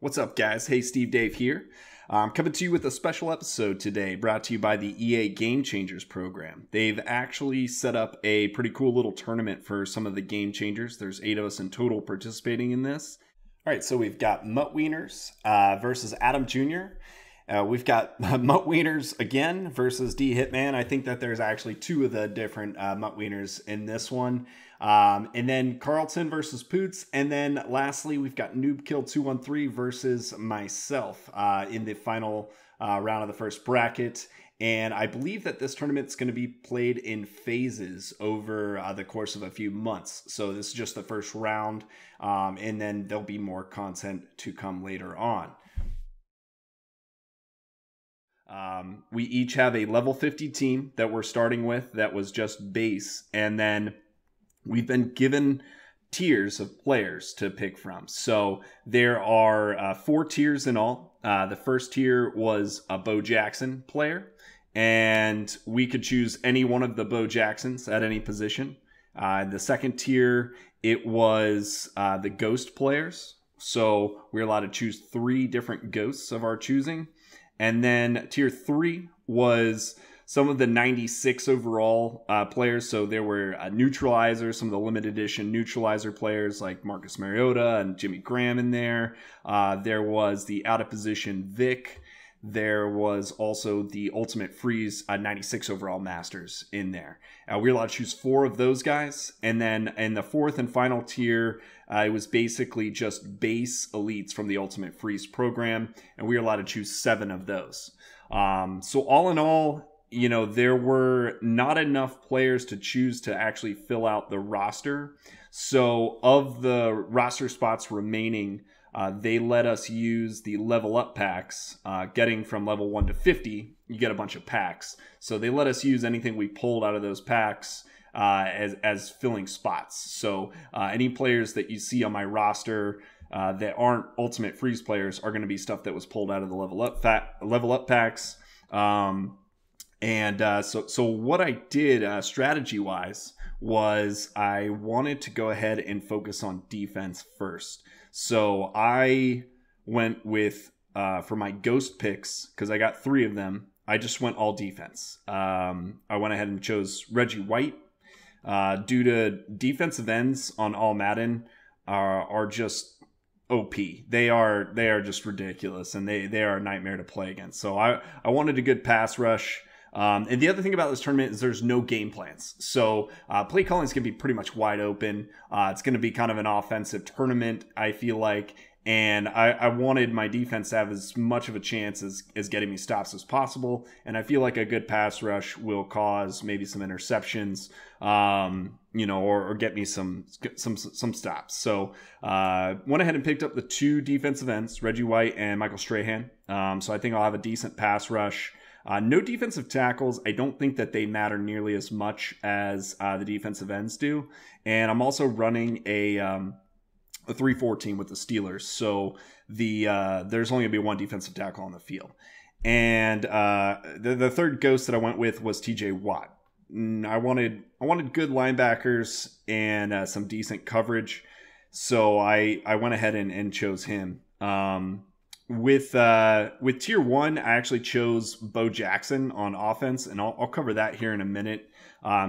What's up, guys? HeySteveDave here. I'm coming to you with a special episode today brought to you by the EA Game Changers program. They've actually set up a pretty cool little tournament for some of the Game Changers. There's 8 of us in total participating in this. All right, so we've got Mutt Wieners versus Adam Jr. We've got Mutt Wieners again versus D Hitman. I think that there's actually 2 of the different Mutt Wieners in this one. And then Carlton versus Poots. And then lastly, we've got NoobKill213 versus myself in the final round of the first bracket. And I believe that this tournament's going to be played in phases over the course of a few months. So this is just the first round, and then there'll be more content to come later on. We each have a level 50 team that we're starting with that was just base, and then we've been given tiers of players to pick from. So there are 4 tiers in all. The first tier was a Bo Jackson player, and we could choose any one of the Bo Jacksons at any position. The second tier, it was the Ghost players. So we're allowed to choose 3 different ghosts of our choosing. And then tier 3 was some of the 96 overall players. So there were neutralizers, some of the limited edition neutralizer players like Marcus Mariota and Jimmy Graham in there. There was the out of position Vic. There was also the Ultimate Freeze 96 overall Masters in there. We were allowed to choose 4 of those guys. And then in the 4th and final tier, it was basically just base elites from the Ultimate Freeze program. And we were allowed to choose 7 of those. So all in all, you know, there were not enough players to choose to actually fill out the roster. So of the roster spots remaining, they let us use the level up packs, getting from level 1 to 50, you get a bunch of packs. So they let us use anything we pulled out of those packs as filling spots. So any players that you see on my roster that aren't Ultimate Freeze players are going to be stuff that was pulled out of the level up packs. So what I did strategy-wise was I wanted to go ahead and focus on defense first. So I went with, for my ghost picks, because I got 3 of them, I just went all defense. I went ahead and chose Reggie White. Due to defensive ends on all Madden are just OP. They are just ridiculous, and they are a nightmare to play against. So I wanted a good pass rush. And the other thing about this tournament is there's no game plans. So play calling is going to be pretty much wide open. It's going to be kind of an offensive tournament, I feel like. And I wanted my defense to have as much of a chance as getting me stops as possible. And I feel like a good pass rush will cause maybe some interceptions, you know, or get me some stops. So went ahead and picked up the 2 defensive ends, Reggie White and Michael Strahan. So I think I'll have a decent pass rush. No defensive tackles. I don't think that they matter nearly as much as the defensive ends do. And I'm also running a 3-4 team with the Steelers. So there's only going to be 1 defensive tackle on the field. And the third ghost that I went with was TJ Watt. I wanted good linebackers and some decent coverage. So I went ahead and chose him. With tier 1, I actually chose Bo Jackson on offense, and I'll cover that here in a minute.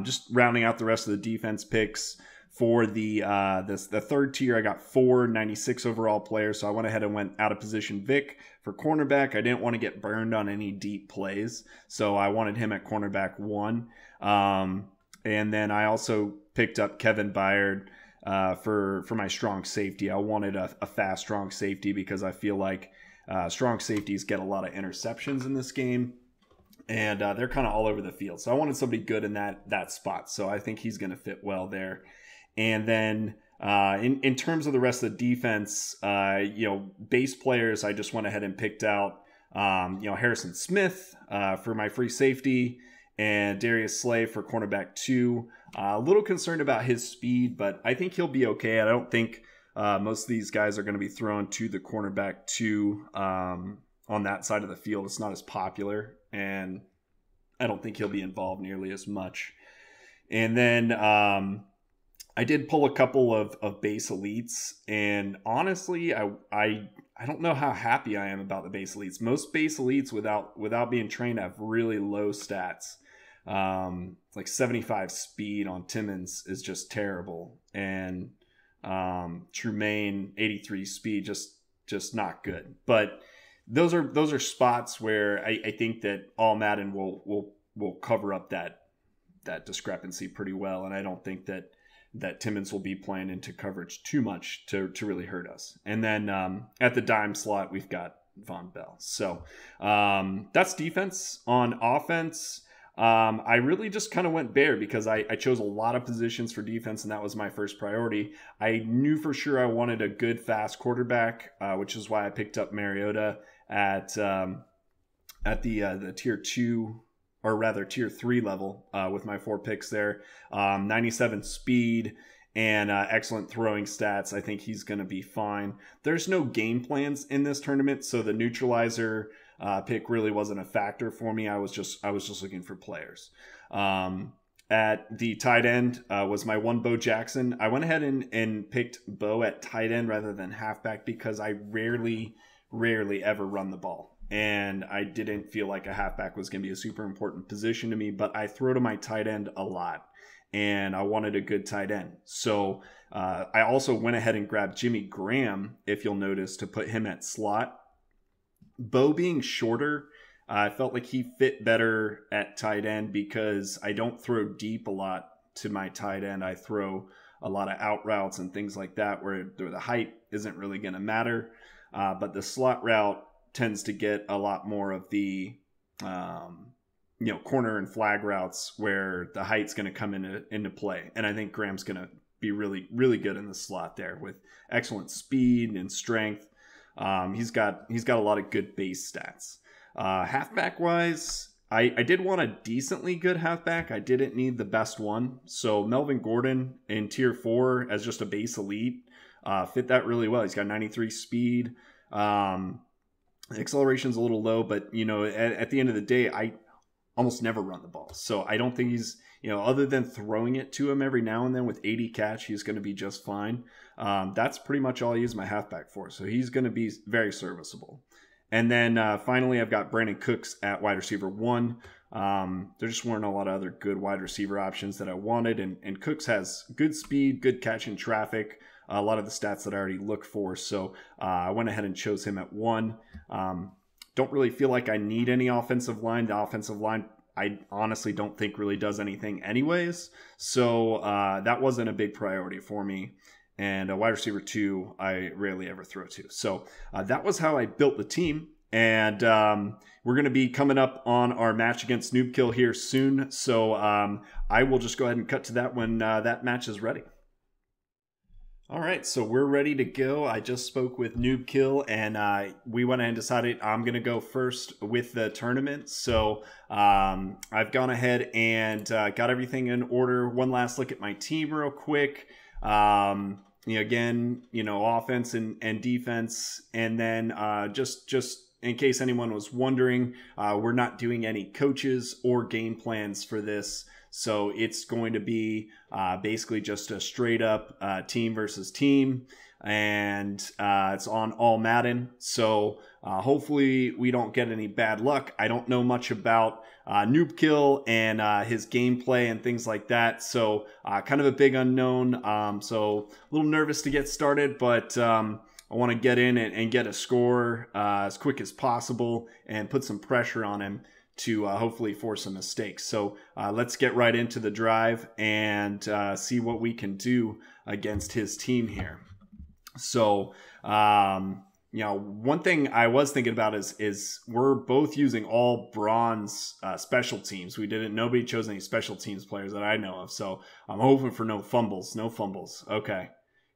Just rounding out the rest of the defense picks. For the third tier, I got 4 96 overall players, so I went ahead and went out of position Vic. For cornerback, I didn't want to get burned on any deep plays, so I wanted him at cornerback 1. And then I also picked up Kevin Byard for my strong safety. I wanted a fast, strong safety because I feel like strong safeties get a lot of interceptions in this game. And they're kind of all over the field. So I wanted somebody good in that spot. So I think he's going to fit well there. And then in terms of the rest of the defense, you know, base players, I just went ahead and picked out, you know, Harrison Smith for my free safety and Darius Slay for cornerback 2. A little concerned about his speed, but I think he'll be okay. I don't think most of these guys are going to be thrown to the cornerback 2 on that side of the field. It's not as popular, and I don't think he'll be involved nearly as much. And then I did pull a couple of base elites, and honestly, I don't know how happy I am about the base elites. Most base elites without being trained have really low stats. Like 75 speed on Timmons is just terrible, and Trumaine 83 speed just not good. But those are spots where I think that all Madden will cover up that discrepancy pretty well, and I don't think that Timmons will be playing into coverage too much to really hurt us. And then at the dime slot, we've got Von Bell. So that's defense. On offense, I really just kind of went bare because I chose a lot of positions for defense, and that was my first priority. I knew for sure I wanted a good, fast quarterback, which is why I picked up Mariota at the tier 2, or rather tier 3 level with my 4 picks there. 97 speed and excellent throwing stats. I think he's going to be fine. There's no game plans in this tournament, so the neutralizer pick really wasn't a factor for me. I was just looking for players. At the tight end was my one Bo Jackson. I went ahead and picked Bo at tight end rather than halfback because I rarely ever run the ball. And I didn't feel like a halfback was going to be a super important position to me, but I throw to my tight end a lot, and I wanted a good tight end. So I also went ahead and grabbed Jimmy Graham, if you'll notice, to put him at slot. Bo being shorter, I felt like he fit better at tight end because I don't throw deep a lot to my tight end. I throw a lot of out routes and things like that where the height isn't really going to matter. But the slot route tends to get a lot more of the corner and flag routes where the height's going to come into play. And I think Graham's going to be really, really good in the slot there with excellent speed and strength. He's got a lot of good base stats. Halfback wise, I did want a decently good halfback. I didn't need the best one. So Melvin Gordon in tier 4 as just a base elite fit that really well. He's got 93 speed. Acceleration's a little low, but at the end of the day, I almost never run the ball. So I don't think he's, other than throwing it to him every now and then with 80 catch, he's going to be just fine. That's pretty much all I use my halfback for. So he's going to be very serviceable. And then finally, I've got Brandon Cooks at wide receiver 1. There just weren't a lot of other good wide receiver options that I wanted. And Cooks has good speed, good catch in traffic, a lot of the stats that I already look for. So I went ahead and chose him at 1. Don't really feel like I need any offensive line. The offensive line, I honestly don't think really does anything anyways. So that wasn't a big priority for me. And a wide receiver 2, I rarely ever throw to. So that was how I built the team. And we're going to be coming up on our match against NoobKill here soon. So I will just go ahead and cut to that when that match is ready. All right, so we're ready to go. I just spoke with NoobKill, and we went ahead and decided I'm going to go first with the tournament. So I've gone ahead and got everything in order. One last look at my team real quick. Again, offense and defense. And then just in case anyone was wondering, we're not doing any coaches or game plans for this. So it's going to be basically just a straight up team versus team. And it's on all Madden. So hopefully we don't get any bad luck. I don't know much about NoobKill and his gameplay and things like that. So kind of a big unknown. So a little nervous to get started, but I want to get in and get a score as quick as possible and put some pressure on him to hopefully force some mistakes. So let's get right into the drive and see what we can do against his team here. So, one thing I was thinking about is we're both using all bronze special teams. Nobody chose any special teams players that I know of. So I'm hoping for no fumbles. Okay.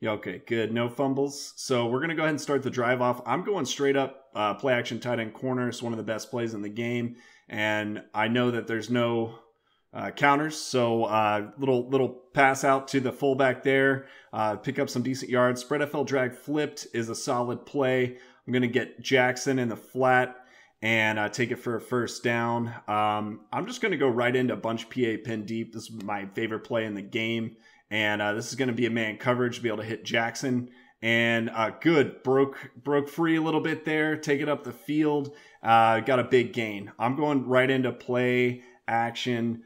Yeah, okay, good. No fumbles. So we're going to go ahead and start the drive off. I'm going straight up play action tight end corner. It's one of the best plays in the game. And I know that there's no counters. So little pass out to the fullback there. Pick up some decent yards. Spread FL drag flipped is a solid play. I'm going to get Jackson in the flat and take it for a first down. I'm just going to go right into bunch PA pin deep. This is my favorite play in the game. And this is going to be a man coverage to be able to hit Jackson. And good, broke free a little bit there, take it up the field, got a big gain. I'm going right into play action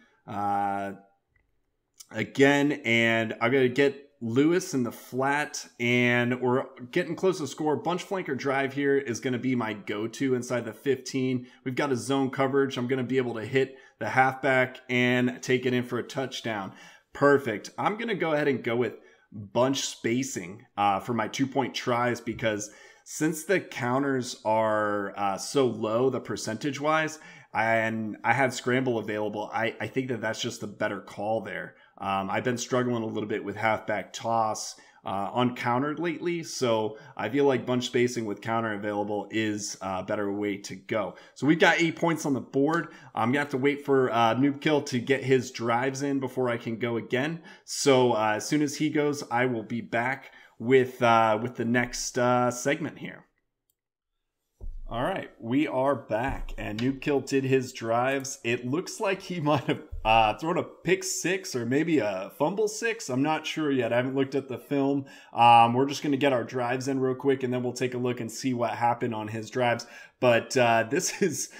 again, and I'm going to get Lewis in the flat, and we're getting close to score. Bunch flanker drive here is going to be my go-to inside the 15. We've got a zone coverage. I'm going to be able to hit the halfback and take it in for a touchdown. Perfect. I'm going to go ahead and go with bunch spacing for my 2-point tries, because since the counters are so low, the percentage wise, and I had scramble available, I think that that's just the better call there. I've been struggling a little bit with halfback toss uncountered lately, so I feel like bunch spacing with counter available is a better way to go. So we've got 8 points on the board. I'm gonna have to wait for NoobKill to get his drives in before I can go again. So as soon as he goes, I will be back with the next segment here. All right, we are back, and NoobKill did his drives. It looks like he might have thrown a pick 6 or maybe a fumble 6. I'm not sure yet. I haven't looked at the film. We're just going to get our drives in real quick, and then we'll take a look and see what happened on his drives. But this is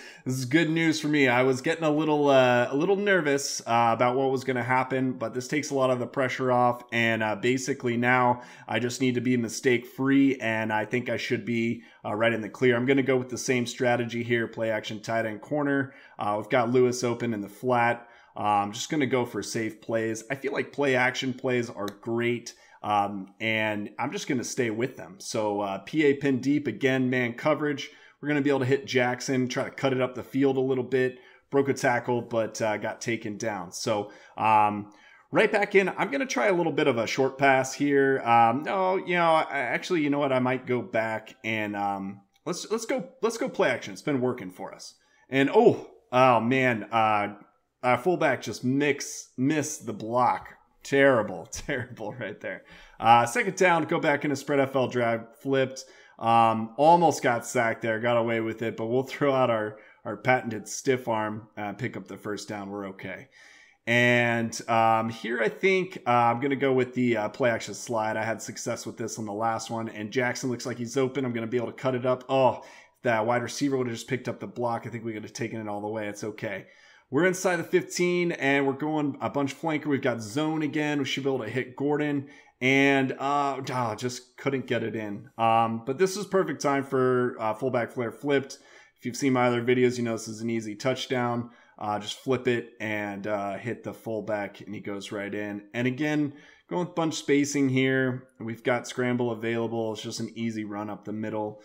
good news for me. I was getting a little nervous about what was going to happen, but this takes a lot of the pressure off. And basically now I just need to be mistake free, and I think I should be right in the clear. I'm going to go with the same strategy here: play action tight end corner. We've got Lewis open in the flat. I'm just going to go for safe plays. I feel like play action plays are great. And I'm just going to stay with them. So PA pin deep again, man coverage. We're going to be able to hit Jackson, try to cut it up the field a little bit. Broke a tackle, but got taken down. So right back in. I'm going to try a little bit of a short pass here. No, you know what? I might go back and let's go play action. It's been working for us. And oh man, fullback just missed the block. Terrible right there. Second down, go back in a spread FL drive, flipped. Almost got sacked there, got away with it, but we'll throw out our patented stiff arm, pick up the first down. We're okay. And here I think I'm going to go with the play action slide. I had success with this on the last one, and Jackson looks like he's open. I'm going to be able to cut it up. Oh, that wide receiver would have just picked up the block. I think we could have taken it all the way. It's okay. We're inside the 15, and we're going a bunch flanker. We've got zone again. We should be able to hit Gordon, and just couldn't get it in. But this is perfect time for fullback flare flipped. If you've seen my other videos, you know this is an easy touchdown. Just flip it and hit the fullback, and he goes right in. And again, going with bunch spacing here. We've got scramble available. It's just an easy run up the middle.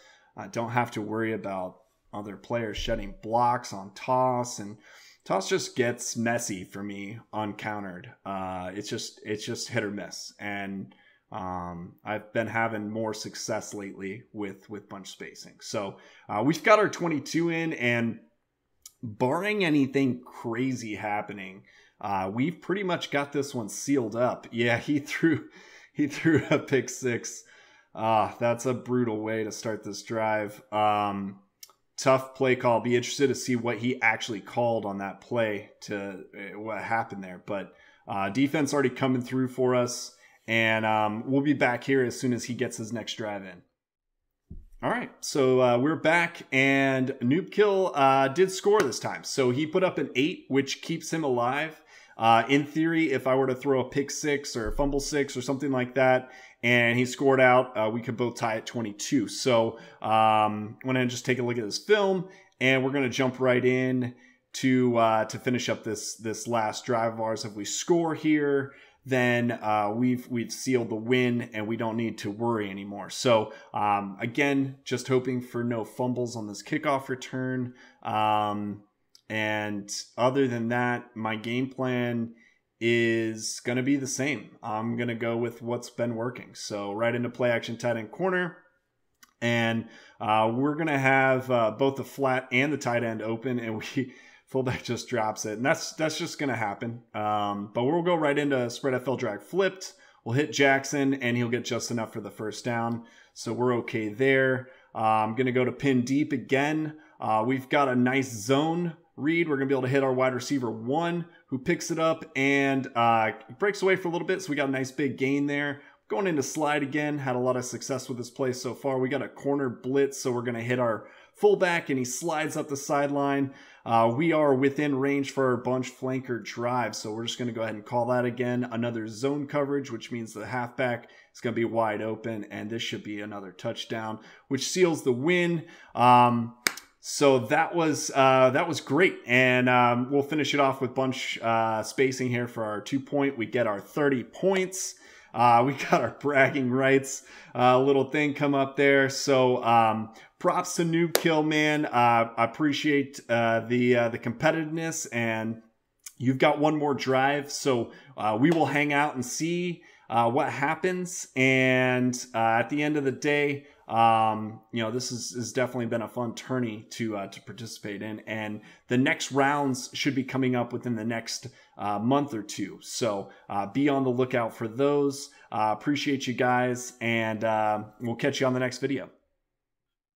Don't have to worry about other players shedding blocks on toss, and toss just gets messy for me uncountered. It's just hit or miss, and I've been having more success lately with bunch spacing. So we've got our 22 in, and barring anything crazy happening, we've pretty much got this one sealed up. Yeah, he threw a pick 6. That's a brutal way to start this drive. Tough play call. Be interested to see what he actually called on that play to what happened there. But defense already coming through for us, and we'll be back here as soon as he gets his next drive in. All right, so we're back, and NoobKill did score this time. So he put up an 8, which keeps him alive. In theory, if I were to throw a pick 6 or a fumble 6 or something like that, and he scored out, we could both tie at 22. So I'm going to just take a look at this film, and we're going to jump right in to finish up this last drive of ours. If we score here, then we've sealed the win, and we don't need to worry anymore. So again, just hoping for no fumbles on this kickoff return. And other than that, my game plan is going to be the same. I'm going to go with what's been working. So right into play action tight end corner. And we're going to have both the flat and the tight end open, and fullback just drops it. And that's just going to happen. But we'll go right into spread FL drag flipped. We'll hit Jackson, and he'll get just enough for the first down. So we're okay there. I'm going to go to pin deep again. We've got a nice zone read. We're going to be able to hit our wide receiver 1, who picks it up and breaks away for a little bit. So we got a nice big gain there. Going into slide again, had a lot of success with this play so far. We got a corner blitz, so we're going to hit our fullback, and he slides up the sideline. We are within range for our bunch flanker drive, so we're just going to go ahead and call that again. Another zone coverage, which means the halfback is going to be wide open, and this should be another touchdown, which seals the win. So that was great, and we'll finish it off with bunch spacing here for our 2-point. We get our 30 points. We got our bragging rights little thing come up there. So props to NoobKill, man. I appreciate the competitiveness, and you've got one more drive. So we will hang out and see what happens. And at the end of the day, you know, this has definitely been a fun tourney to participate in, and the next rounds should be coming up within the next month or two. So be on the lookout for those. Appreciate you guys, and we'll catch you on the next video.